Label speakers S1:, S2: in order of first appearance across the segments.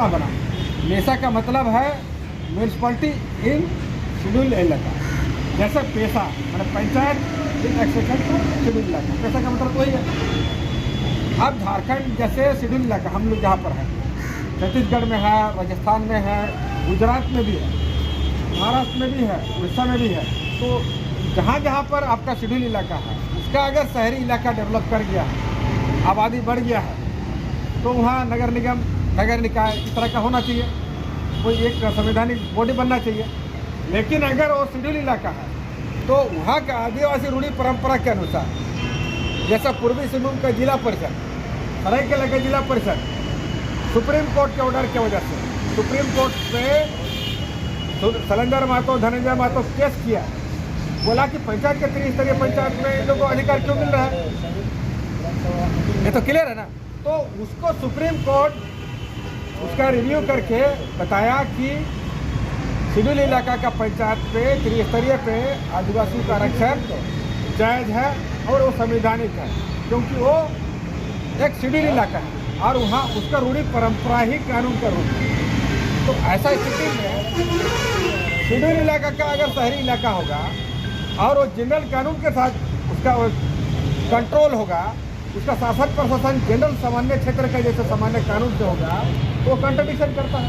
S1: बना। मेसा का मतलब है म्यूनसिपलिटी इन शेड्यूल इलाका, जैसे पेशा मतलब पंचायत इन एक्सेशन टू शेड्यूल इलाका। पेशा का मतलब वही है। अब झारखंड जैसे शेड्यूल इलाका हम लोग जहाँ पर है, छत्तीसगढ़ में है, राजस्थान में है, गुजरात में भी है, महाराष्ट्र में भी है, उड़ीसा में भी है। तो जहाँ जहाँ पर आपका शेड्यूल इलाका है, उसका अगर शहरी इलाका डेवलप कर गया है, आबादी बढ़ गया है, तो वहाँ नगर निगम, नगर निकाय इस तरह का होना चाहिए, कोई एक संवैधानिक बॉडी बनना चाहिए। लेकिन अगर वो शेड्यूल इलाका है तो वहाँ का आदिवासी रूढ़ी परंपरा के अनुसार, जैसा पूर्वी सिंहभूम का जिला परिषद, सरायकेला का जिला परिषद सुप्रीम कोर्ट के ऑर्डर की वजह से सुप्रीम कोर्ट पे सलेंदर महतो, धनंजय महतो केस किया, बोला कि पंचायत के त्रिस्तरीय पंचायत में इन लोगों को अधिकार क्यों मिल रहा है, ये तो क्लियर है ना। तो उसको सुप्रीम कोर्ट उसका रिव्यू करके बताया कि शेड्यूल इलाका का पंचायत पे त्रिस्तरीय पे आदिवासी का आरक्षण जायज़ है और वो संवैधानिक है, क्योंकि वो एक शेड्यूल इलाका है और वहाँ उसका रूढ़ी परंपरा ही कानून का रूप है। तो ऐसा स्थिति में शेड्यूल इलाका का अगर शहरी इलाका होगा और वो जनरल कानून के साथ उसका कंट्रोल होगा, उसका शासन प्रशासन जनरल सामान्य क्षेत्र का जैसे सामान्य कानून से होगा, तो कंट्रडिक्शन करता है,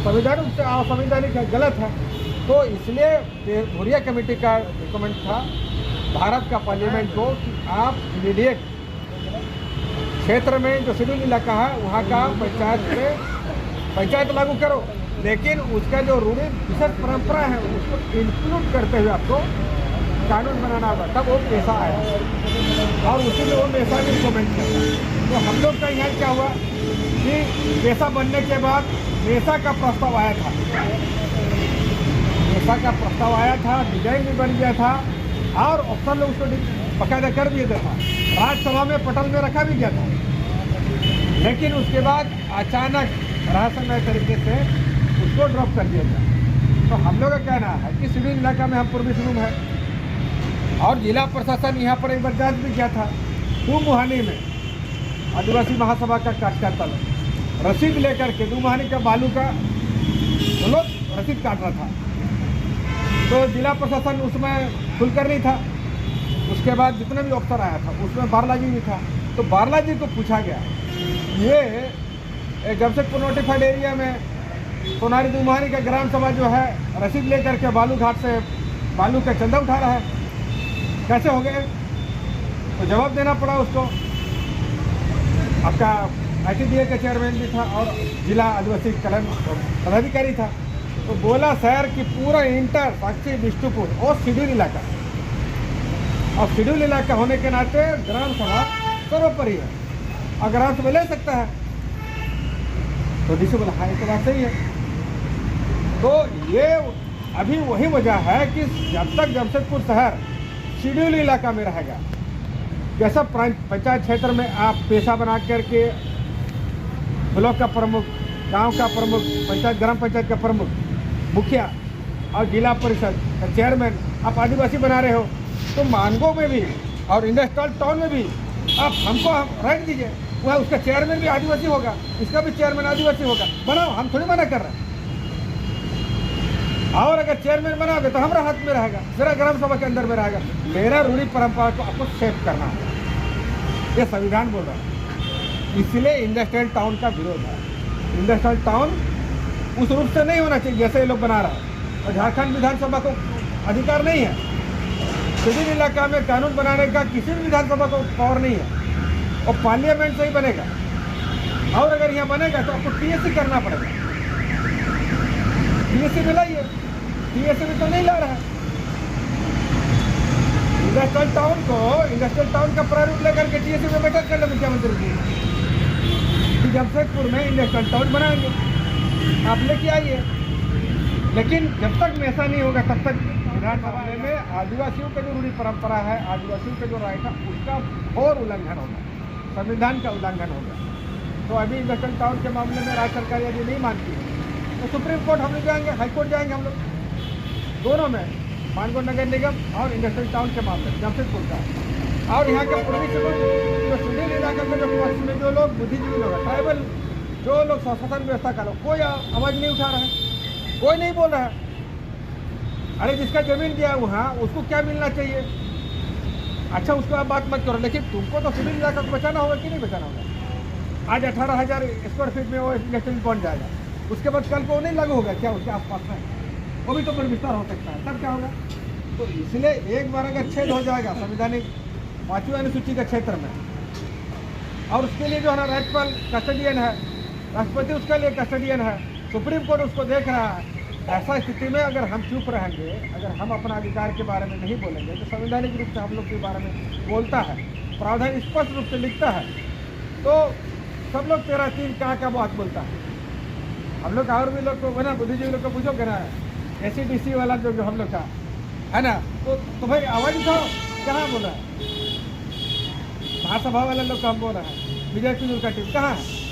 S1: संवैधानिक से असंवैधानिक है, गलत है। तो इसलिए भूरिया कमेटी का रिकमेंड था भारत का पार्लियामेंट को कि आप इमीडिएट क्षेत्र में जो शेड्यूल इलाका है वहाँ का पंचायत लागू करो, लेकिन उसका जो रूढ़ी विशेष परंपरा है उसको इंक्लूड करते हुए आपको कानून बनाना होगा, तब वो पैसा आया और उसी में वो पैसा भी रिकमेंड करता है। तो हम लोग का यहाँ क्या हुआ कि पैसा बनने के बाद मेसा का प्रस्ताव आया था, मेसा का प्रस्ताव आया था, डिजाइन भी बन गया था और ऑप्शन लोग उसको बाकायदा कर भी दिया था, राज्यसभा में पटल में रखा भी गया था। लेकिन उसके बाद अचानक रहस्यमय तरीके से उसको ड्रॉप कर दिया गया। तो हम लोग का कहना है कि शेड्यूल इलाका में हम पूर्वी सिंहभूम है और जिला प्रशासन यहाँ पर एक बार जांच भी किया था, दुमुहानी में आदिवासी महासभा का कार्यकर्ता लोग रसीद लेकर के दुमुहानी का बालू का वो लोग रसीद काट रहा था, तो जिला प्रशासन उसमें खुलकर नहीं था। उसके बाद जितने भी अफसर आया था उसमें बारलाजी भी था, तो बारलाजी को पूछा गया ये जमशेदपुर नोटिफाइड एरिया में सोनारी दुमुहानी का ग्राम सभा जो है रसीद लेकर के बालू घाट से बालू का चंदा उठा रहा है, कैसे हो गए? तो जवाब देना पड़ा उसको। आपका ITDA का चेयरमैन भी था और जिला आदिवासी कल्याण पदाधिकारी था, तो बोला शहर की पूरा इंटर साक्षी बिष्टुपुर और शेड्यूल इलाका, और शेड्यूल इलाका होने के नाते ग्राम सभा सर्वोपरि है और ग्राम सभा ले सकता है। तो डीसी बोला हाँ ये तो बात सही है। तो ये अभी वही वजह है कि जब तक जमशेदपुर शहर शेड्यूल इलाका में रहेगा, जैसा पंचायत क्षेत्र में आप पेशा बना करके ब्लॉक का प्रमुख, गांव का प्रमुख, पंचायत ग्राम पंचायत का प्रमुख, मुखिया और जिला परिषद का चेयरमैन आप आदिवासी बना रहे हो, तो मानगो में भी और इंडस्ट्रियल टाउन में भी आप हमको राइट दीजिए, वह उसका चेयरमैन भी आदिवासी होगा, इसका भी चेयरमैन आदिवासी होगा, बनाओ, हम थोड़ी मना कर रहे हैं। और अगर चेयरमैन बनाओगे तो हमारा हाथ में रहेगा, मेरा ग्राम सभा के अंदर में रहेगा, मेरा रूढ़ी परंपरा को आपको सेव करना है, ये संविधान बोल रहा है। इसलिए इंडस्ट्रियल टाउन का विरोध है। इंडस्ट्रियल टाउन उस रूप से नहीं होना चाहिए जैसे ये लोग बना रहा है, और झारखंड विधानसभा को अधिकार नहीं है, शेड्यूल इलाका में कानून बनाने का किसी भी विधानसभा को पावर नहीं है, और पार्लियामेंट से ही बनेगा। और अगर यहाँ बनेगा तो आपको TSC करना पड़ेगा, TSC मिलाइए, TSC भी तो नहीं ला रहा है। इंडस्ट्रियल टाउन का प्रारूप लेकर के TSC में बैठक कर ले मुख्यमंत्री जी, जमशेदपुर में इंडस्ट्रियल टाउन बनाएंगे, आप लेके आइए। लेकिन जब तक में ऐसा नहीं होगा तब तक विधानसभा में आदिवासियों का जो रूढ़ी परंपरा है, आदिवासियों का जो राइट है, उसका और उल्लंघन होगा, संविधान का उल्लंघन होगा। तो अभी इंडस्ट्रियल टाउन के मामले में राज्य सरकार यदि नहीं मानती है तो सुप्रीम कोर्ट हम लोग जाएंगे, हाईकोर्ट जाएंगे हम लोग, दोनों में, मानगो नगर निगम और इंडस्ट्रियल टाउन के मामले जमशेदपुर का। और यहाँ के पूर्वी से जो शेड्यूल इलाका के जो पक्ष में जो लोग बुद्धिजीवी लोग हैं, ट्राइबल जो लोग शासन व्यवस्था का लोग, कोई आवाज़ नहीं उठा रहा है, कोई नहीं बोल रहा है। अरे जिसका जमीन दिया वहाँ उसको क्या मिलना चाहिए? अच्छा उसको आप बात मत करो, लेकिन तुमको तो सिविल इलाका को बचाना होगा कि नहीं बचाना होगा? आज 18,000 स्क्वायर फीट में वो इंडस्ट्रियल पहुँच जाएगा, उसके बाद कल को नहीं लागू होगा क्या उसके आसपास में? वो भी तो फिर विस्तार हो सकता है, तब क्या होगा? तो इसलिए एक बार अगर छेद हो जाएगा संवैधानिक 5वीं अनुसूची के क्षेत्र में, और उसके लिए जो है ना राज्यपाल कस्टडियन है, राष्ट्रपति उसके लिए कस्टडियन है, सुप्रीम कोर्ट उसको देख रहा है, ऐसा स्थिति में अगर हम चुप रहेंगे, अगर हम अपना अधिकार के बारे में नहीं बोलेंगे, तो संवैधानिक रूप से हम लोग के बारे में बोलता है, प्रावधान स्पष्ट रूप से लिखता है, तो सब लोग 13(3) का बात बोलता है। हम लोग और भी लोग को ना बुद्धिजीवी लोग को पूछोगे ना, ACDC वाला जो हम लोग का है ना, तो भाई आवाज़ उठाओ, कहाँ बोला है? महासभा वाले लोग को हम बोल रहे हैं, विजय सिंह का टीम कहाँ है?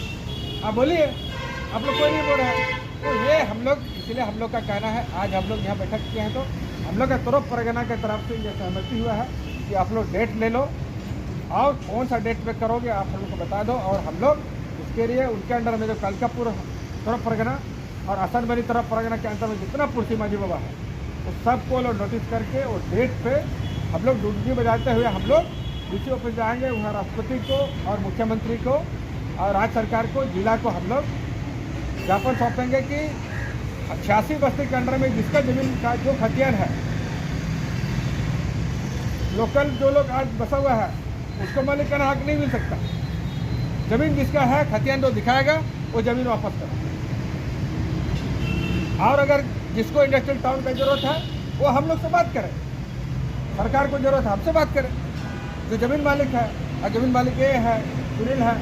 S1: आप बोलिए, आप लोग कोई नहीं बोल रहा है। तो ये हम लोग, इसलिए हम लोग का कहना है, आज हम लोग यहाँ बैठक किए हैं, तो हम लोग का तुरंत परगना की तरफ से ये सहमति हुआ है कि आप लोग डेट ले लो, और कौन सा डेट पे करोगे आप हम लोग को बता दो, और हम लोग उसके लिए उनके अंडर में जो कलकापुर तरफ परगना और असनबरी तरफ परगना के अंदर में जितना पुरसी माझी बाबा है, उस सबको लोग नोटिस करके और डेट पे हम लोग डुडकी बजाते हुए हम लोग डीसी ऑफिस जाएंगे, वहाँ राष्ट्रपति को और मुख्यमंत्री को और राज्य सरकार को, जिला को हम लोग ज्ञापन सौंपेंगे कि 86 बस्ती के अंडर में जिसका जमीन का जो खतियान है, लोकल जो लोग आज बसा हुआ है, उसको मालिकाना हक नहीं मिल सकता। जमीन जिसका है, खतियान जो दिखाएगा वो जमीन वापस करो। और अगर जिसको इंडस्ट्रियल टाउन की जरूरत है वो हम लोग से बात करें, सरकार को जरूरत है हमसे बात करें। जो जमीन मालिक है, और जमीन मालिक ये है, सुनील है,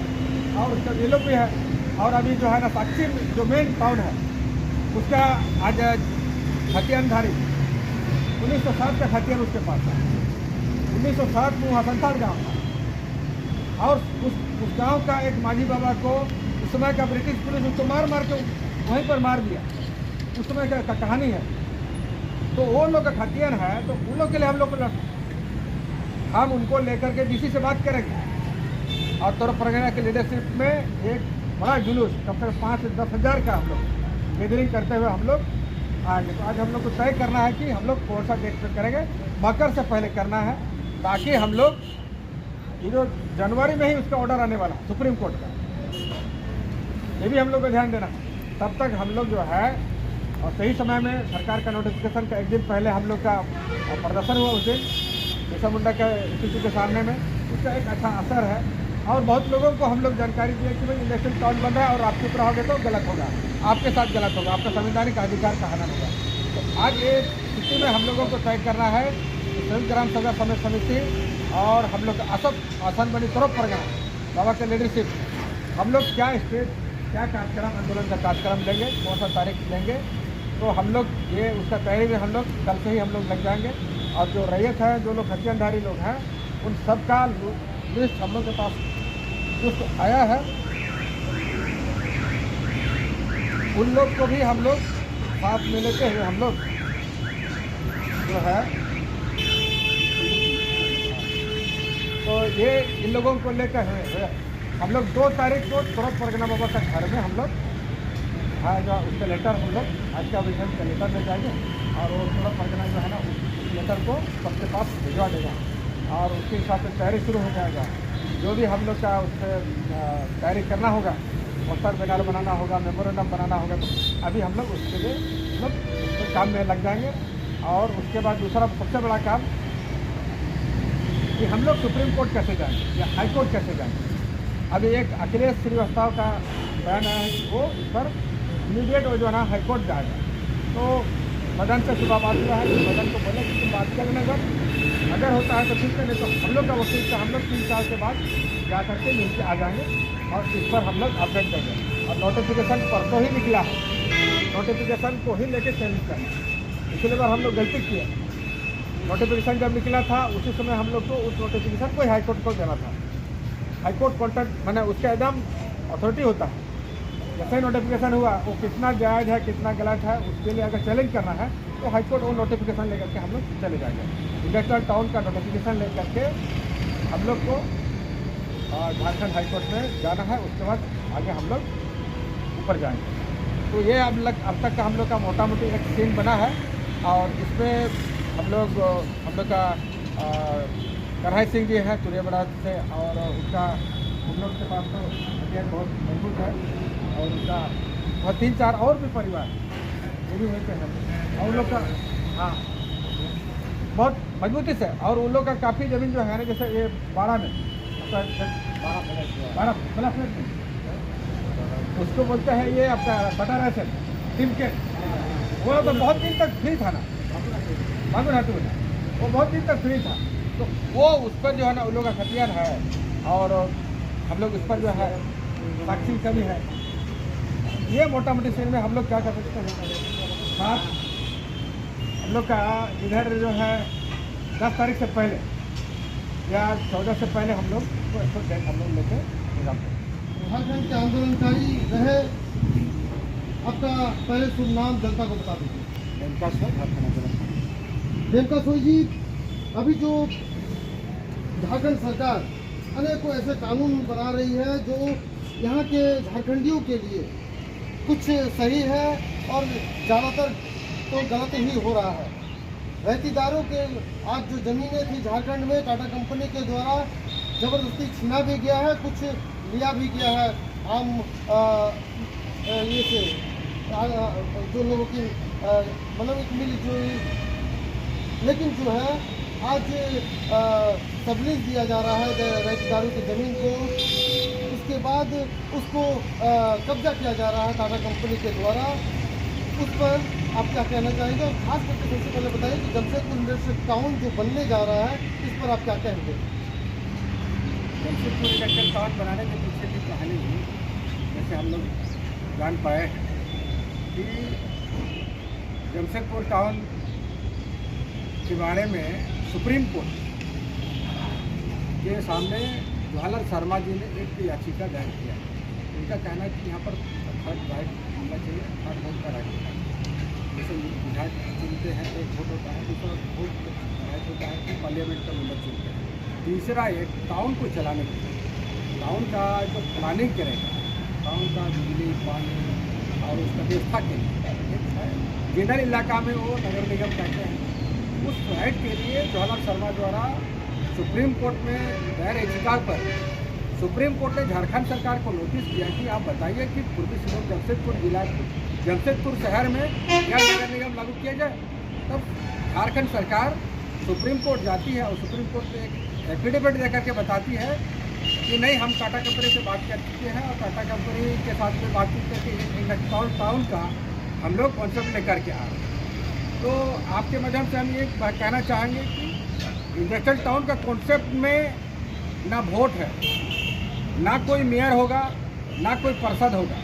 S1: और उसका ये लोग भी है, और अभी जो है ना साक्षी जो मेन टाउन है उसका आज खतियानधारी 1907 का खतियान उसके पास है। 1907 में वहाँ संथाल गाँव था, और उस गाँव का एक माझी बाबा को उस समय का ब्रिटिश पुलिस उसको मार के वहीं पर मार दिया। उस समय का कहानी है। तो वो लोग का खतियान है, तो उन लोग के लिए हम लोग हम उनको लेकर के डीसी से बात करेंगे, और तौर परगना के लीडरशिप में एक बड़ा जुलूस कम से कम 5 से 10 हज़ार का हम लोग गैदरिंग करते हुए हम लोग आएंगे। तो आज हम लोग को तय करना है कि हम लोग कौन सा डेट पर करेंगे, मकर से पहले करना है, ताकि हम लोग ये जो जनवरी में ही उसका ऑर्डर आने वाला सुप्रीम कोर्ट का, ये भी हम लोग को ध्यान देना है। तब तक हम लोग जो है, और सही समय में सरकार का नोटिफिकेशन का एक दिन पहले हम लोग का प्रदर्शन हुआ उस दिन बिरसा मुंडा के इंस्टीट्यूट के सामने में, उसका एक अच्छा असर है। और बहुत लोगों को हम लोग जानकारी दिए कि भाई इंडस्ट्रियल टाउन बन रहा है और आप चुप रहोगे तो गलत होगा, आपके साथ गलत होगा, आपका संवैधानिक अधिकार का हनन होगा। तो आज ये स्थिति में हम लोगों को तय करना है कि संयुक्त ग्राम सभा समय समिति और हम लोग असनबरी तरफ परगना बाबा के लीडरशिप हम लोग क्या स्टेट क्या कार्यक्रम, आंदोलन का कार्यक्रम लेंगे, कौन सा तारीख लेंगे, तो हम लोग ये उसका तैयारी में हम लोग कल से ही हम लोग लग जाएंगे। और जो रैयत है, जो लोग खतियानधारी लोग हैं, उन सब का लिस्ट हम लोग के पास कुछ आया है, उन लोग को भी हम लोग साथ में लेते हुए हम लोग जो है, तो ये इन लोगों को लेकर हम लोग 2 तारीख को तुरंत परगना बाबा का घर में हम लोग जो उसका लेटर हम लोग आज का विषय का लेटर ले जाएंगे, और वो तुरंत परगना जो है ना उस लेटर को सबके पास भिजवा देगा, और उसके हिसाब से तैयारी शुरू हो जाएगा। जो भी हम लोग का उससे तैयारी करना होगा, पोस्टर बैनर बनाना होगा, मेमोरेंडम बनाना होगा, तो अभी हम लोग उसके लिए मतलब काम में लग जाएंगे। और उसके बाद दूसरा सबसे बड़ा काम कि हम लोग सुप्रीम कोर्ट कैसे जाएंगे या हाई कोर्ट कैसे जाएंगे। अभी एक अखिलेश श्रीवास्तव का बयान आया है कि वो इस पर इमीडिएट वो जो है ना हाई कोर्ट जाएगा। तो मदन से सुबह बात हुआ है कि मदन को बोले कि तुम बात कर लेना, अगर होता है तो ठीक है, नहीं तो हम लोग का वकील से हम लोग 3 साल के बाद जा करके मिल के आ जाएंगे, और इस पर हम लोग अपडेट देंगे। और नोटिफिकेशन परसों ही निकला है, नोटिफिकेशन को ही लेके चैलेंज करना। पिछले बार हम लोग गलती किए, नोटिफिकेशन जब निकला था उसी समय हम लोग को उस नोटिफिकेशन को हाईकोर्ट को देना था। हाईकोर्ट कॉन्ट्रैक्ट मैंने उसका एकदम अथॉरिटी होता है, जैसे नोटिफिकेशन हुआ वो कितना जायज़ है कितना गलत है, उसके लिए अगर चैलेंज करना है तो हाईकोर्ट वो नोटिफिकेशन लेकर के हम लोग चले जाएंगे। इंडस्ट्रियल टाउन का नोटिफिकेशन लेकर के हम लोग को झारखंड हाईकोर्ट में जाना है, उसके बाद आगे हम लोग पर जाएंगे। तो ये अब तक का हम लोग का मोटा मोटी एक सीन बना है। और इसमें हम लोग का कन्हैया सिंह जी हैं तुरियाबड़ा से, और उन लोग के पास तो हथियार बहुत मजबूत है, और उनका और 3-4 और भी परिवार वो भी होते हैं, और उन लोग का हाँ बहुत मजबूती से। और उन लोग का काफ़ी ज़मीन जो है ना, जैसे ये बाड़ा में 12 फ्लैट में उसको बोलते हैं ये आपका बटा राशन टीम के, वो तो बहुत दिन तक फ्री था ना, बाबू नाटू में वो बहुत दिन तक फ्री था। तो वो उस पर जो है ना उन लोगों का खतियान है, और हम लोग उस पर जो है साक्षी का भी है। ये मोटा मोटी सीन में हम लोग क्या कर सकते हैं। साथ हम लोग का इधर जो है 10 तारीख से पहले या 14 से पहले हम लोग लेके निकालते हैं।
S2: झारखंड के आंदोलनकारी रहे, आपका पहले शुभ नाम जनता को बता दीजिए। रेणुका सोई जी, अभी जो झारखंड सरकार अनेकों ऐसे कानून बना रही है जो यहाँ के झारखंडियों के लिए कुछ सही है और ज़्यादातर तो गलत ही हो रहा है। रहतीदारों के आज जो ज़मीनें थी झारखंड में टाटा कंपनी के द्वारा ज़बरदस्ती छीना भी गया है, कुछ लिया भी गया है आम ये से जो लोगों की मतलब एक मिली जो, लेकिन जो है आज सबलीज दिया जा रहा है रहतीदारों की ज़मीन को, उसके बाद उसको कब्जा किया जा रहा है टाटा कंपनी के द्वारा। उस पर आप क्या कहना चाहेंगे, और खास करके सबसे पहले बताइए कि जमशेदपुर इंडस्ट्रियल टाउन जो बनने जा रहा है इस पर आप क्या कहेंगे।
S1: जमशेदपुर इंडस्ट्रियल टाउन बनाने के पीछे की कहानी जैसे हम लोग जान पाए हैं कि जमशेदपुर टाउन के बारे में सुप्रीम कोर्ट के सामने जवाहरलाल शर्मा जी ने एक याचिका दायर किया। उनका कहना है कि यहाँ पर थर्ड राइट होना चाहिए, थर्ड वोट का राइट होता है। जैसे विधायक चुनते हैं तो एक वोट होता है, दूसरा वोट राइट होता है कि पार्लियामेंट का मेंबर चुनते हैं। तीसरा एक टाउन को चलाने के लिए टाउन का जो प्लानिंग करेगा, टाउन का बिजली पानी और उसका व्यवस्था के लिए एक है जिधर इलाका में वो नगर निगम कहते हैं, उस राइट के लिए जवाहरलाल शर्मा द्वारा सुप्रीम कोर्ट में दायर याचिका पर सुप्रीम कोर्ट ने झारखंड सरकार को नोटिस किया कि आप बताइए कि पूर्वी सिंहभूम जमशेदपुर जिला जमशेदपुर शहर में क्या नगर निगम लागू किया जाए। तब झारखंड सरकार सुप्रीम कोर्ट जाती है और सुप्रीम कोर्ट में एक एफिडेविट देकर के बताती है कि नहीं, हम टाटा कंपनी से बात कर चुके हैं और टाटा कंपनी के साथ में बातचीत करके टाउन का हम लोग कॉन्सेप्ट लेकर के आ रहे हैं। तो आपके माध्यम से हम ये कहना चाहेंगे कि इंडस्ट्रियल टाउन का कॉन्सेप्ट में ना वोट है, ना कोई मेयर होगा, ना कोई पार्षद होगा,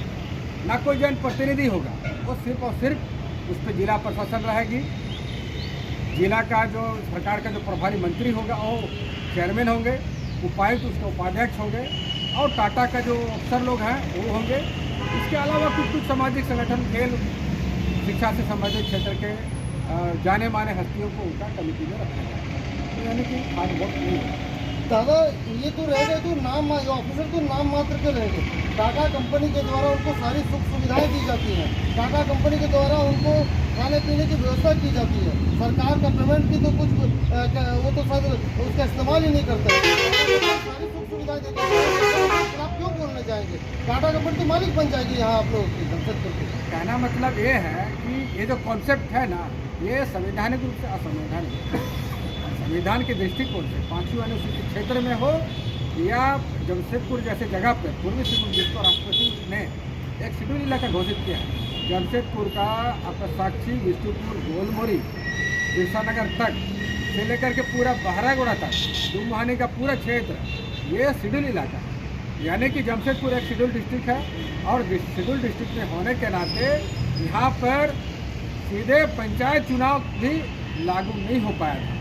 S1: ना कोई जनप्रतिनिधि होगा। वो सिर्फ और सिर्फ उस पर जिला प्रशासन रहेगी। जिला का जो सरकार का जो प्रभारी मंत्री होगा वो चेयरमैन होंगे, उपायुक्त उसके उपाध्यक्ष होंगे, और टाटा का जो अफसर लोग हैं वो होंगे। इसके अलावा कुछ सामाजिक संगठन, खेल, शिक्षा से संबंधित क्षेत्र के जाने माने हस्तियों को उनका कमेटी में रखा जाएगा। तो यानी कि खास वोट नहीं है।
S2: दादा ये तो रह गए, तो नाम ऑफिसर तो नाम मात्र के रह गए। टाटा कंपनी के द्वारा उनको सारी सुख सुविधाएं दी जाती हैं, टाटा कंपनी के द्वारा उनको खाने पीने की व्यवस्था की जाती है। सरकार का पेमेंट की तो कुछ वो तो शायद उसका इस्तेमाल ही नहीं करते, सारी सुख सुविधाएं देते हैं। आप क्यों बोलने जाएंगे? टाटा कंपनी तो मालिक बन जाएगी यहाँ आप लोगों की जमशेदपुर की।
S1: कहना मतलब ये है कि ये जो कॉन्सेप्ट है ना, ये संवैधानिक रूप से असंवैधानिक है। संविधान के दृष्टिकोण से 5वीं अनुसूचित क्षेत्र में हो या जमशेदपुर जैसे जगह पर पूर्वी सिंहभूम, जिसको राष्ट्रपति ने एक शेड्यूल इलाका घोषित किया है, जमशेदपुर का आपका साक्षी, विष्णुपुर, गोलमोरी, बिरसानगर तक से लेकर के पूरा बहरागोड़ा तक, दुमहानी का पूरा क्षेत्र ये शेड्यूल इलाका है। यानी कि जमशेदपुर एक शेड्यूल डिस्ट्रिक्ट है, और शेड्यूल डिस्ट्रिक्ट में होने के नाते यहाँ पर सीधे पंचायत चुनाव भी लागू नहीं हो पाया था।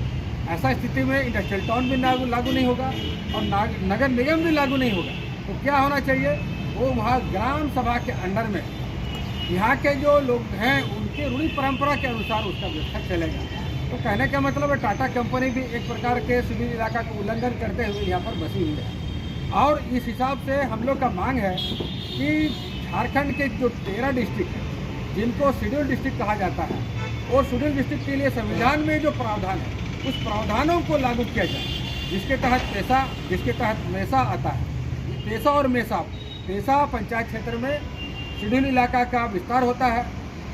S1: ऐसा स्थिति में इंडस्ट्रियल टाउन भी लागू नहीं होगा और नगर निगम भी लागू नहीं होगा। तो क्या होना चाहिए, वो वहाँ ग्राम सभा के अंडर में यहाँ के जो लोग हैं उनके रूढ़ी परंपरा के अनुसार उसका व्यवस्था चलेगा। तो कहने का मतलब है टाटा कंपनी भी एक प्रकार के सिविल इलाका का उल्लंघन करते हुए यहाँ पर बसी हुई है। और इस हिसाब से हम लोग का मांग है कि झारखंड के जो 13 डिस्ट्रिक्ट हैं जिनको शेड्यूल डिस्ट्रिक्ट कहा जाता है, और शेड्यूल डिस्ट्रिक्ट के लिए संविधान में जो प्रावधान है उस प्रावधानों को लागू किया जाए, जिसके तहत मेसा आता है। पेशा और मेसा, पेशा पंचायत क्षेत्र में शेड्यूल इलाका का विस्तार होता है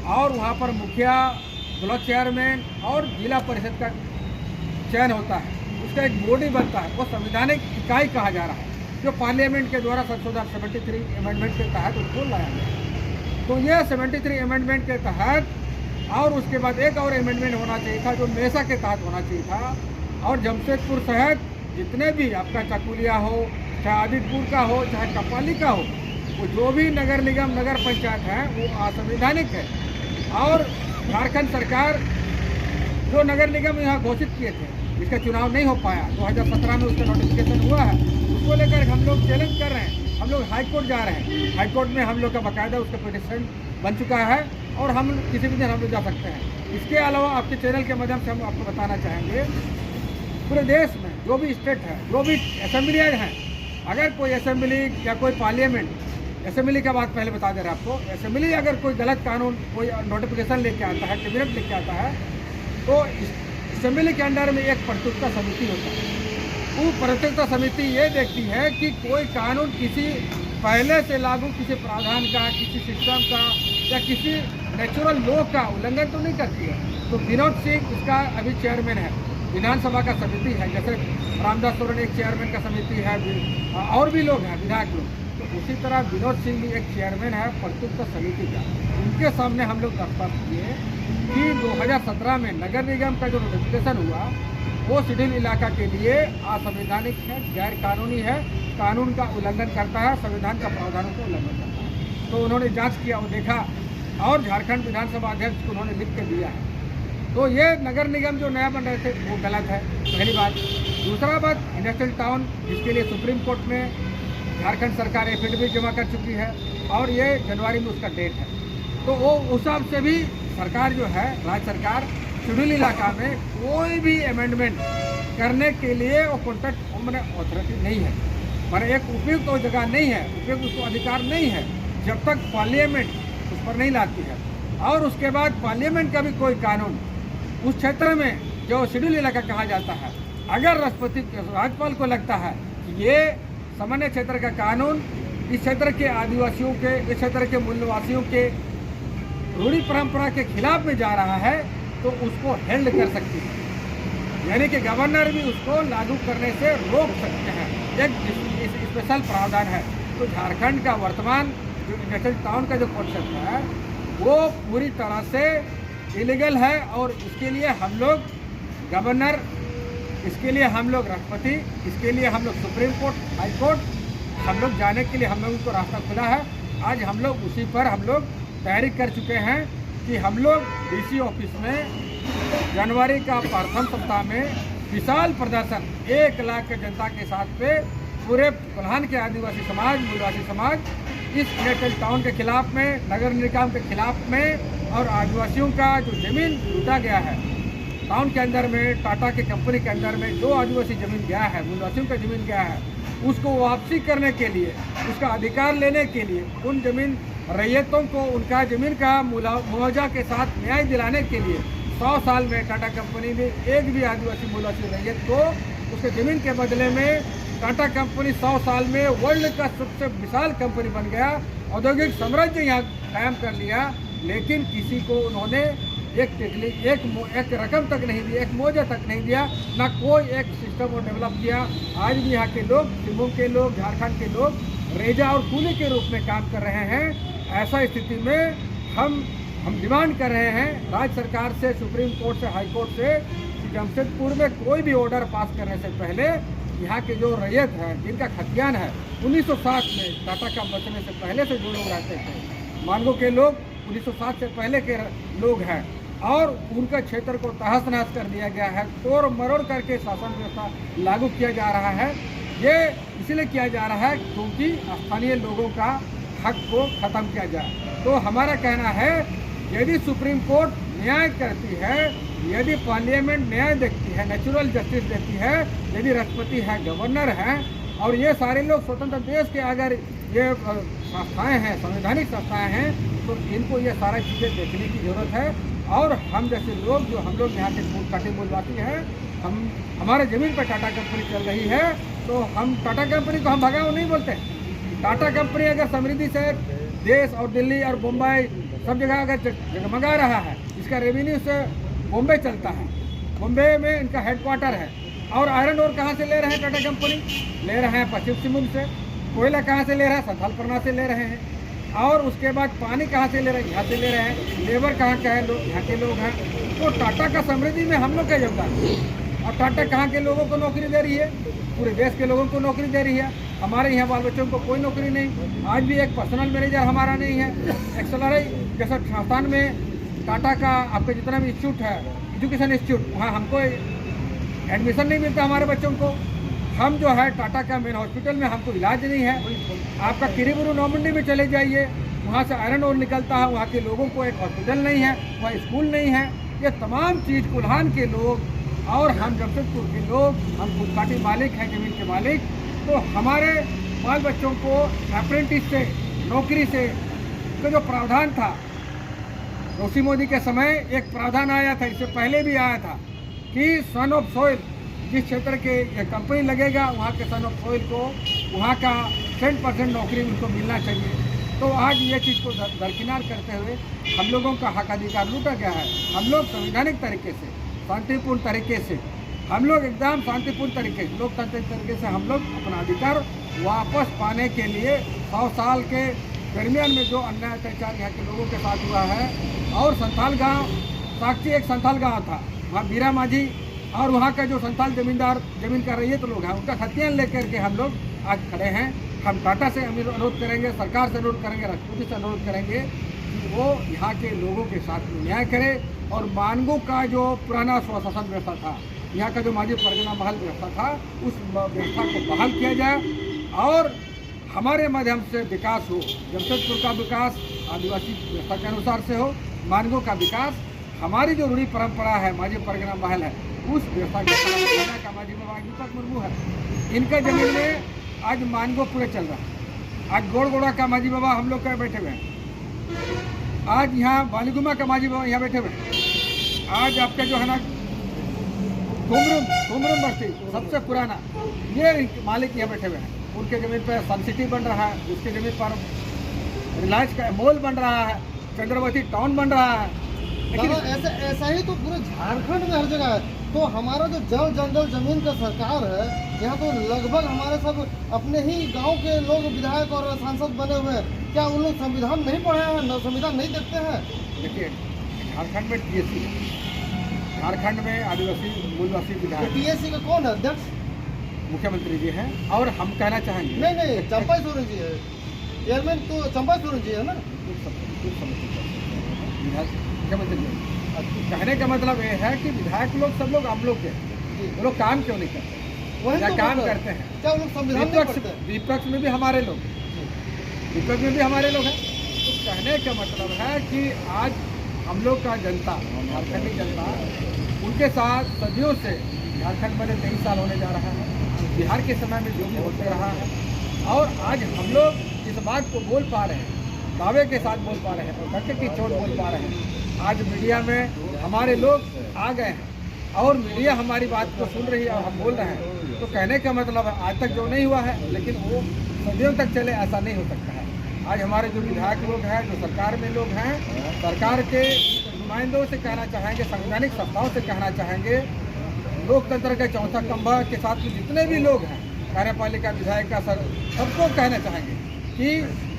S1: और वहाँ पर मुखिया, ब्लॉक चेयरमैन और जिला परिषद का चयन होता है। उसका एक बॉडी बनता है, वो संवैधानिक इकाई कहा जा रहा है, जो पार्लियामेंट के द्वारा संशोधन 73 अमेंडमेंट के तहत उसको लाया गया। तो यह 73 अमेंडमेंट के तहत, और उसके बाद एक और अमेंडमेंट होना चाहिए था जो मेसा के तहत होना चाहिए था, और जमशेदपुर शहर जितने भी आपका चकुलिया हो, चाहे आदितपुर का हो, चाहे कपाली का हो, वो जो भी नगर निगम नगर पंचायत है वो असंवैधानिक है। और झारखंड सरकार जो नगर निगम यहाँ घोषित किए थे, इसका चुनाव नहीं हो पाया, 2017 में उसका नोटिफिकेशन हुआ है, उसको लेकर हम लोग चैलेंज कर रहे हैं। हम लोग हाई कोर्ट जा रहे हैं, हाई कोर्ट में हम लोग का बाकायदा उसका पिटिशन बन चुका है और हम किसी भी दिन हम लोग जा सकते हैं। इसके अलावा आपके चैनल के माध्यम से हम आपको बताना चाहेंगे, पूरे देश में जो भी स्टेट है, जो भी असेंबलियाँ हैं, अगर कोई असेंबली या कोई पार्लियामेंट, असेंबली का बात पहले बता दे रहे आपको, असेंबली अगर कोई गलत कानून, कोई नोटिफिकेशन लेके आता है, कैबिनेट लेके आता है, तो असेंबली के अंडर में एक प्रतियोगिता समिति होता है। वो प्रतियोगिता समिति ये देखती है कि कोई कानून किसी पहले से लागू किसी प्रावधान का, किसी सिस्टम का या किसी नेचुरल लॉ का उल्लंघन तो नहीं करती है। तो विनोद सिंह इसका अभी चेयरमैन है, विधानसभा का समिति है, जैसे रामदास सोरेन एक चेयरमैन का समिति है, और भी लोग हैं विधायक लोग, तो उसी तरह विनोद सिंह भी एक चेयरमैन है प्रतियोगिता समिति का। उनके सामने हम लोग दरख्वास्त किए कि 2017 में नगर निगम का जो नोटिफिकेशन हुआ वो शेड्यूल इलाका के लिए असंवैधानिक है, गैर कानूनी है, कानून का उल्लंघन करता है, संविधान का प्रावधानों का उल्लंघन करता है। तो उन्होंने जांच किया और देखा, और झारखंड विधानसभा अध्यक्ष को उन्होंने लिख के दिया है। तो ये नगर निगम जो नया बन रहे थे वो गलत है, पहली बात। दूसरा बात, इंडस्ट्रियल टाउन जिसके लिए सुप्रीम कोर्ट में झारखंड सरकार एफिडेविट जमा कर चुकी है और ये जनवरी में उसका डेट है। तो वो उस हिसाब से भी सरकार जो है, राज्य सरकार शेड्यूल इलाका में कोई भी अमेंडमेंट करने के लिए वो कॉन्ट्रैक्ट मैंने अथॉरिटी नहीं है, मैंने एक उपयुक्त तो जगह नहीं है, उपयुक्त उसको अधिकार नहीं है, जब तक पार्लियामेंट उस पर नहीं लाती है। और उसके बाद पार्लियामेंट का भी कोई कानून उस क्षेत्र में जो शेड्यूल इलाका कहा जाता है, अगर राष्ट्रपति राज्यपाल को लगता है कि ये सामान्य क्षेत्र का कानून इस क्षेत्र के आदिवासियों के, इस क्षेत्र के मूलवासियों के रूढ़ी परंपरा के खिलाफ में जा रहा है, तो उसको हेल्ड कर सकती है, यानी कि गवर्नर भी उसको लागू करने से रोक सकते हैं। एक स्पेशल प्रावधान है। तो झारखंड का वर्तमान जो इंडस्ट्रियल टाउन का जो कॉन्सेप्ट है वो पूरी तरह से इलीगल है, और इसके लिए हम लोग गवर्नर, इसके लिए हम लोग राष्ट्रपति, इसके लिए हम लोग सुप्रीम कोर्ट, हाई कोर्ट, हम लोग जाने के लिए हम लोगों को रास्ता खुला है। आज हम लोग उसी पर हम लोग तैयारी कर चुके हैं कि हम लोग डीसी ऑफिस में जनवरी का प्रथम सप्ताह में विशाल प्रदर्शन 1 लाख के जनता के साथ पे पूरे कोल्हान के आदिवासी समाज, मूलवासी समाज इस इंडस्ट्रियल टाउन के खिलाफ में, नगर निगम के खिलाफ में, और आदिवासियों का जो जमीन लूटा गया है टाउन के अंदर में, टाटा के कंपनी के अंदर में जो आदिवासी जमीन गया है, मूलवासियों का जमीन गया है, उसको वापसी करने के लिए, उसका अधिकार लेने के लिए, उन जमीन रैयतों को उनका जमीन का मुआवजा के साथ न्याय दिलाने के लिए 100 साल में टाटा कंपनी ने एक भी आदिवासी मूलवासी रैयत को उसके ज़मीन के बदले में, टाटा कंपनी 100 साल में वर्ल्ड का सबसे विशाल कंपनी बन गया, औद्योगिक साम्राज्य यहाँ कायम कर लिया, लेकिन किसी को उन्होंने एक रकम तक नहीं दी, एक मुआवजा तक नहीं दिया, ना कोई एक सिस्टम को डेवलप किया। आज भी यहाँ के लोग, सिंहभूम के लोग, झारखंड के लोग रेजा और कूली के रूप में काम कर रहे हैं। ऐसा स्थिति में हम डिमांड कर रहे हैं राज्य सरकार से, सुप्रीम कोर्ट से, हाई कोर्ट से, कि जमशेदपुर में कोई भी ऑर्डर पास करने से पहले यहाँ के जो रैयत है, जिनका खतियान है 1960 में टाटा का बचने से पहले से जो लोग रहते थे, मानगो के लोग 1960 से पहले के लोग हैं, और उनका क्षेत्र को तहस नहस कर दिया गया है, तोड़ मरोड़ करके शासन व्यवस्था लागू किया जा रहा है। ये इसलिए किया जा रहा है क्योंकि स्थानीय लोगों का हक को ख़त्म किया जाए। तो हमारा कहना है, यदि सुप्रीम कोर्ट न्याय करती है, यदि पार्लियामेंट न्याय देखती है, नेचुरल जस्टिस देती है, यदि राष्ट्रपति है, गवर्नर है, और ये सारे लोग स्वतंत्र देश के अगर ये संस्थाएं हैं, संवैधानिक संस्थाएं हैं, तो इनको ये सारा चीज़ें देखने की ज़रूरत है। और हम जैसे लोग जो हम लोग यहाँ के काटी मूलवासी हैं, हमारे ज़मीन पर टाटा कंपनी चल रही है, तो हम टाटा कंपनी को हम भगाओ नहीं बोलते। टाटा कंपनी अगर समृद्धि से देश और दिल्ली और मुंबई सब जगह अगर जगमगा रहा है, इसका रेवेन्यू से बॉम्बे चलता है, बॉम्बे में इनका हेडक्वार्टर है। और आयरन ओर कहाँ से ले रहे हैं टाटा कंपनी? ले रहे हैं पश्चिम सिंहभूम से। कोयला कहाँ से ले रहा है? संथालपरना से ले रहे हैं। और उसके बाद पानी कहाँ से ले रहे हैं? यहाँ से ले रहे हैं। लेबर कहाँ का है? लोग यहाँ के लोग हैं। तो टाटा का समृद्धि में हम लोग का योगदान है। और टाटा कहाँ के लोगों को नौकरी दे रही है? पूरे देश के लोगों को नौकरी दे रही है। हमारे यहाँ बाल बच्चों को कोई नौकरी नहीं। आज भी एक पर्सनल मैनेजर हमारा नहीं है। एक्सएलआरआई जैसा संस्थान में टाटा का आपका जितना भी इंस्टीट्यूट है, एजुकेशन इंस्टीट्यूट, वहाँ हमको एडमिशन नहीं मिलता हमारे बच्चों को। हम जो है टाटा का मेन हॉस्पिटल में हमको इलाज नहीं है। आपका किरीबुरू नौमंडी में चले जाइए, वहाँ से आयरन ओर निकलता है, वहाँ के लोगों को एक हॉस्पिटल नहीं है, वहाँ स्कूल नहीं है। ये तमाम चीज़ कुल्हान के लोग और हम जमशेदपुर के लोग, हम फुटपाटी मालिक हैं, ज़मीन के मालिक, तो हमारे बाल बच्चों को अप्रेंटिस से, नौकरी से का जो प्रावधान था, रोशी मोदी के समय एक प्रावधान आया था, इससे पहले भी आया था कि सन ऑफ सोइल, जिस क्षेत्र के कंपनी लगेगा वहाँ के सन ऑफ सोइल को वहाँ का 10% नौकरी उनको मिलना चाहिए। तो आज ये चीज़ को दरकिनार करते हुए हम लोगों का हक अधिकार लूटा गया है। हम लोग संवैधानिक तरीके से, शांतिपूर्ण तरीके से, हम लोग एकदम शांतिपूर्ण तरीके से, लोकतांत्रिक तरीके से हम लोग अपना अधिकार वापस पाने के लिए 100 साल के दरमियान में जो अन्याय अत्याचार यहाँ के लोगों के साथ हुआ है। और संथाल गांव, साक्षी एक संथाल गांव था, वहाँ बीरा माझी और वहाँ का जो संथाल जमींदार जमीन का रैयत लोग हैं, उनका खतियान लेकर के हम लोग आज खड़े हैं। हम टाटा से अनुरोध करेंगे, सरकार से अनुरोध करेंगे, राष्ट्रपति से अनुरोध करेंगे कि वो यहाँ के लोगों के साथ न्याय करे। और मानगो का जो पुराना स्वशासन व्यवस्था था, यहाँ का जो माजी परगना महल व्यवस्था था, उस व्यवस्था को बहाल किया जाए और हमारे माध्यम से विकास हो। जमशेदपुर का विकास आदिवासी व्यवस्था के अनुसार से हो, मानगो का विकास हमारी जो रूढ़ी परंपरा है, माजी परगना महल है, उस व्यवस्था का माजी बाबा दीपक मुर्मू है, इनका जमीन में आज मानगो पूरे चल रहा है। आज गोड़गोड़ा का माजी बाबा हम लोग का बैठे हुए हैं। आज यहाँ बालीगुमा का माजी बाबा यहाँ बैठे हुए हैं। आज आपका जो है ना तुमरुम बस्ती सबसे पुराना, ये मालिक यहाँ बैठे हुए हैं। उनके ज़मीन पर सन सिटी बन रहा है, उसके ज़मीन पर रिलायंस का मॉल बन रहा है, चंद्रवती टाउन बन रहा है।
S2: लेकिन ऐसा ही तो पूरे झारखंड में हर जगह है। तो हमारा जो जल जंगल जमीन का सरकार है, यहाँ तो लगभग हमारे सब अपने ही गांव के लोग विधायक और सांसद बने हुए हैं। क्या उन लोग संविधान नहीं पढ़े हैं, संविधान नहीं देखते हैं?
S1: देखिए, झारखंड में टीएससी, झारखंड में आदिवासी मूलवासी विधायक,
S2: टीएससी का कौन है अध्यक्ष? मुख्यमंत्री
S1: जी हैं। और हम कहना चाहेंगे
S2: नहीं, चंपा सोरेन जी है चेयरमैन, तो चंपा सोरेन जी है ना,
S1: मुख्यमंत्री जी। कहने का मतलब ये है कि विधायक लोग सब लोग हम लोग के, वो लोग काम क्यों नहीं करते?
S2: वही
S1: क्या
S2: तो
S1: काम करते हैं?
S2: क्या लोग संविधान नहीं पढ़ते हैं?
S1: विपक्ष में भी हमारे लोग, विपक्ष में भी हमारे लोग हैं। तो कहने का मतलब है कि आज हम लोग का जनता, झारखंडी जनता, उनके साथ सदियों से, झारखंड में 23 साल होने जा रहा है, बिहार के समय में जो भी होते रहा है, और आज हम लोग इस बात को बोल पा रहे हैं, दावे के साथ बोल पा रहे हैं, और धक्के की चोट बोल पा रहे हैं। आज मीडिया में हमारे लोग आ गए हैं और मीडिया हमारी बात को सुन रही है और हम बोल रहे हैं। तो कहने का मतलब है आज तक जो नहीं हुआ है, लेकिन वो सदियों तक चले, ऐसा नहीं हो सकता है। आज हमारे जो विधायक लोग हैं, जो सरकार में लोग हैं, सरकार के नुमाइंदों से कहना चाहेंगे, संवैधानिक संस्थाओं से कहना चाहेंगे, लोकतंत्र के चौथा खंभा के साथ में जितने भी लोग हैं, कार्यपालिका, विधायिका, सबको कहना चाहेंगे कि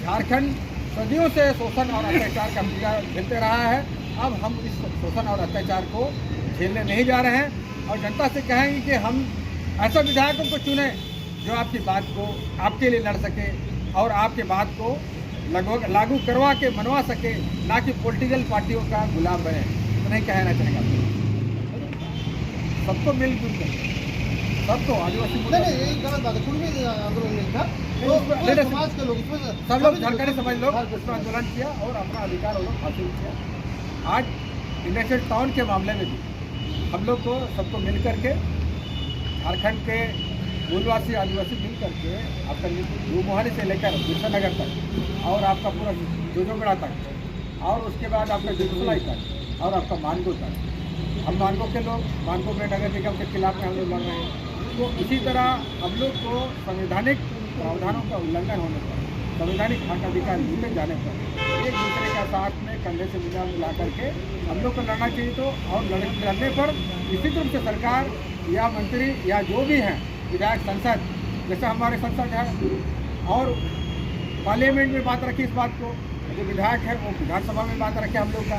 S1: झारखंड सदियों से शोषण और अत्याचार का पीड़ा झेलते रहा है। अब हम इस शोषण और अत्याचार को झेलने नहीं जा रहे हैं और जनता से कहेंगे कि हम ऐसा विधायकों को चुने जो आपकी बात को, आपके लिए लड़ सके और आपके बात को लागू करवा के मनवा सके, ना कि पॉलिटिकल पार्टियों का गुलाम बने। तो नहीं कहना चाहेगा सबको मिलजुल कर, सबको आदिवासी
S2: नहीं, गलत बात है, कोई भी आंदोलन नहीं था। तो समाज के लोग,
S1: सब लोग, झारखंडी समाज लोग उसमें आंदोलन किया और अपना अधिकार वो लोग हासिल किया। आज इंडस्ट्रियल टाउन के मामले में भी हम लोग को सबको मिल करके झारखंड के मूलवासी आदिवासी मिल करके आपका न्यू मोहाली से लेकर बिरसा नगर तक और आपका पूरा जोजोगड़ा तक और उसके बाद आपका जुगसलाई तक और आपका मानगो तक, हम मानगो के लोग मानगो में नगर निगम के खिलाफ में हम लोग लड़ रहे हैं। तो इसी तरह हम लोग को संवैधानिक प्रावधानों का उल्लंघन होने पर, संवैधानिक हक अधिकार मिलने जाने पर एक दूसरे का साथ में कंधे से मिला करके हम लोग को लड़ना चाहिए। तो और लड़ने पर निश्चित रूप से सरकार या मंत्री या जो भी हैं विधायक संसद, जैसे हमारे संसद है और पार्लियामेंट में बात रखी इस बात को, जो विधायक है वो विधानसभा में बात रखे हम लोग का,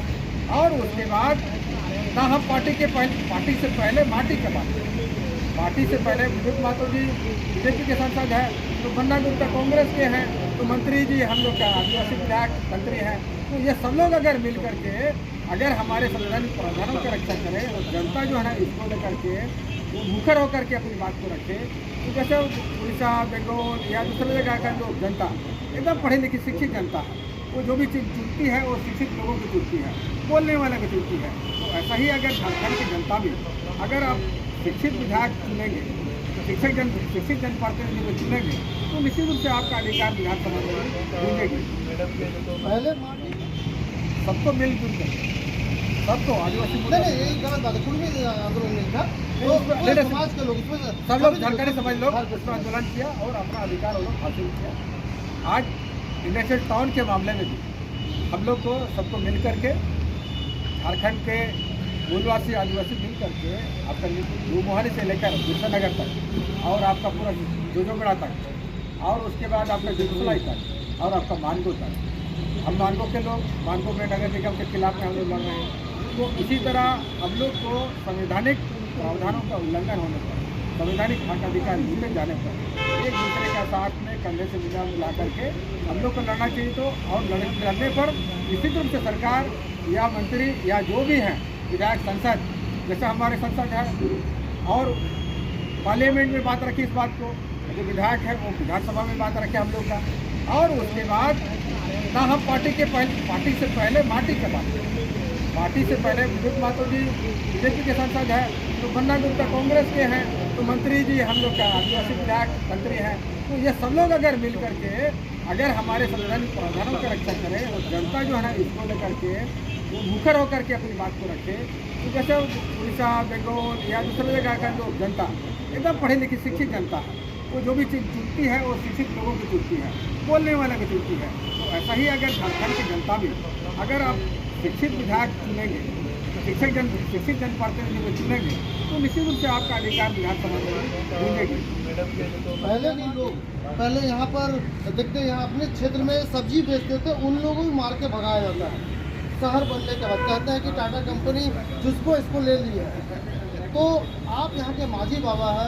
S1: और उसके बाद ना हम पार्टी से पहले माटी के बात, पार्टी से पहले बुजुर्ग मातो जी बीजेपी के सांसद है, तो बन्ना गुप्ता कांग्रेस के हैं, तो मंत्री जी हम लोग का आदिवासी विधायक मंत्री हैं। तो ये सब लोग अगर मिल करके अगर हमारे संवैधानिक प्रावधानों की रक्षा करें और जनता जो है ना इसको लेकर के वो मुखर होकर के अपनी बात को रखे, तो जैसे उड़ीसा, बंगाल या दूसरे जगह का जो जनता एकदम पढ़ी लिखी शिक्षित जनता है, वो जो भी चीज़ चुनती है वो शिक्षित लोगों की चुनती है, बोलने वाले की चुनती है। तो ऐसा ही अगर झारखंड की जनता भी अगर आप शिक्षित विधायक चुनेंगे, शिक्षित जनप्रतिनिधि को चुनेंगे, तो निश्चित रूप से आपका अधिकार विधानसभा में गूंजेगी।
S2: पहले
S1: सबको मिलजुल कर सबको आदिवासी
S2: नहीं यही गलत बात है, कुर्मी आंदोलन नहीं था, तो पूरे समाज के लोग इसमें
S1: सब लोग झारखंडी समाज लोग उसमें आंदोलन किया और अपना अधिकार वो लोग हासिल किया। आज इंडस्ट्रियल टाउन के मामले में भी हम लोग को सबको मिल करके झारखंड के मूलवासी आदिवासी मिल करके आपका न्यू मोहाली से लेकर बिरसा नगर तक और आपका पूरा जोजोगड़ा तक और उसके बाद आपका जुगसलाई तक और आपका मानगो तक, हम मानगो के लोग मानगो में नगर निगम के खिलाफ में हम लोग लड़ रहे हैं। तो इसी तरह हम लोग को संवैधानिक प्रावधानों का उल्लंघन होने पर, संवैधानिक हक अधिकार मिलने जाने पर एक दूसरे का साथ में कंधे से मिला करके हम लोग को लड़ना चाहिए। तो और लड़ने पर निश्चित रूप से सरकार या मंत्री या जो भी हैं विधायक संसद, जैसे हमारे संसद है और पार्लियामेंट में बात रखी इस बात को, जो विधायक है वो विधानसभा में बात रखे हम लोग का, और उसके बाद ना हम पार्टी से पहले माटी के बात, पार्टी से पहले बुजुर्ग मातो जी बीजेपी के सांसद है, तो बन्ना गुप्ता कांग्रेस के हैं, तो मंत्री जी हम लोग का आदिवासी विधायक मंत्री हैं। तो ये सब लोग अगर मिल करके अगर हमारे संवैधानिक प्रावधानों की रक्षा करें और जनता जो है ना इसको लेकर के वो मुखर होकर के अपनी बात को रखे, तो जैसे उड़ीसा, बंगाल या दूसरे जगह का जो जनता एकदम पढ़ी लिखी शिक्षित जनता है, वो जो भी चीज़ चुनती है वो शिक्षित लोगों की चुनती है, बोलने वाले की चुनती है। तो ऐसा ही अगर झारखंड की जनता भी अगर आप शिक्षित विधायक चुनेंगे, शिक्षित जनप्रतिनिधि को चुनेंगे, तो निश्चित रूप से आपका अधिकार विधानसभा में गूंजेगी।
S2: पहले भी लोग पहले यहाँ पर देखते यहाँ अपने क्षेत्र में सब्जी बेचते थे, उन लोगों को मार के भगाया जाता है। शहर बनने के बाद कहते हैं कि टाटा कंपनी जिसको इसको ले लिया है। तो आप यहाँ के मांझी बाबा है,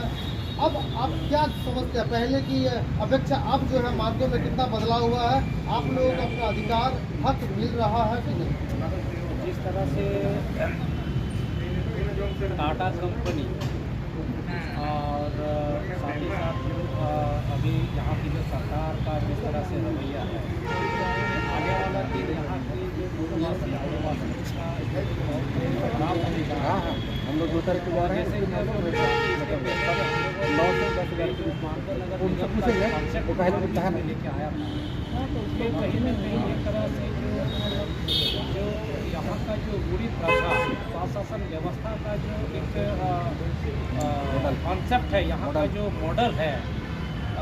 S2: अब आप क्या समझते हैं पहले की अपेक्षा अब जो है मार्गों में कितना बदलाव हुआ है, आप लोगों को अपना अधिकार हक मिल रहा है कि नहीं?
S3: जिस तरह से टाटा कंपनी और साथ ही साथ अभी यहाँ की जो सरकार का जिस तरह से रवैया है, आगे वाला दिन यहाँ की जो पूर्ववासी आदिवासी का खराब होने का है।
S1: हम लोग उतर के जा रहे हैं,
S3: जैसे 9 से 10
S1: वो पहले मुद्दा है
S3: लेके आया था, तो उसके कहीं न कहीं एक तरह से जो यहाँ का जो बुरी प्रथा शासन व्यवस्था का जो एक कॉन्सेप्ट है, यहाँ का जो मॉडल है,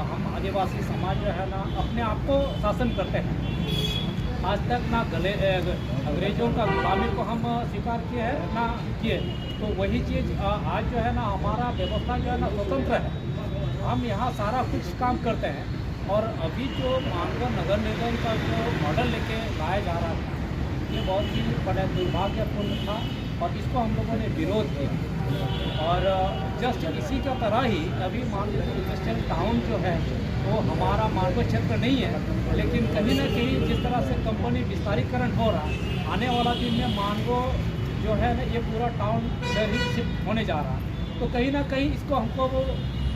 S3: हम आदिवासी समाज जो है ना अपने आप को शासन करते हैं। आज तक ना अंग्रेजों का गुलामी को हम स्वीकार किए हैं ना किए, तो वही चीज़ आज जो है ना हमारा व्यवस्था जो है ना स्वतंत्र है, हम यहाँ सारा कुछ काम करते हैं। और अभी जो मानव नगर निगम का जो मॉडल लेके लाया जा रहा था, ये बहुत ही बड़ा दुर्भाग्यपूर्ण था और इसको हम लोगों ने विरोध किया। और जस्ट इसी का तरह ही अभी मान लीजिए इंडस्ट्रियल टाउन जो है वो हमारा मानव क्षेत्र नहीं है, लेकिन कहीं ना कहीं जिस तरह से कंपनी विस्तारीकरण हो रहा है, आने वाला दिन में मानव जो है ना ये पूरा टाउन इधर ही शिफ्ट होने जा रहा है, तो कहीं ना कहीं इसको हमको वो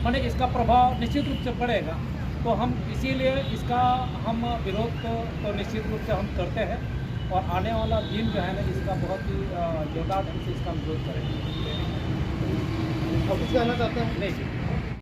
S3: माने इसका प्रभाव निश्चित रूप से पड़ेगा। तो हम इसीलिए इसका हम विरोध तो निश्चित रूप से हम करते हैं और आने वाला दिन जो है ना इसका बहुत ही जोरदार ढंग से इसका हम विरोध करेंगे।
S2: अब कुछ कहना चाहते हैं?
S3: नहीं।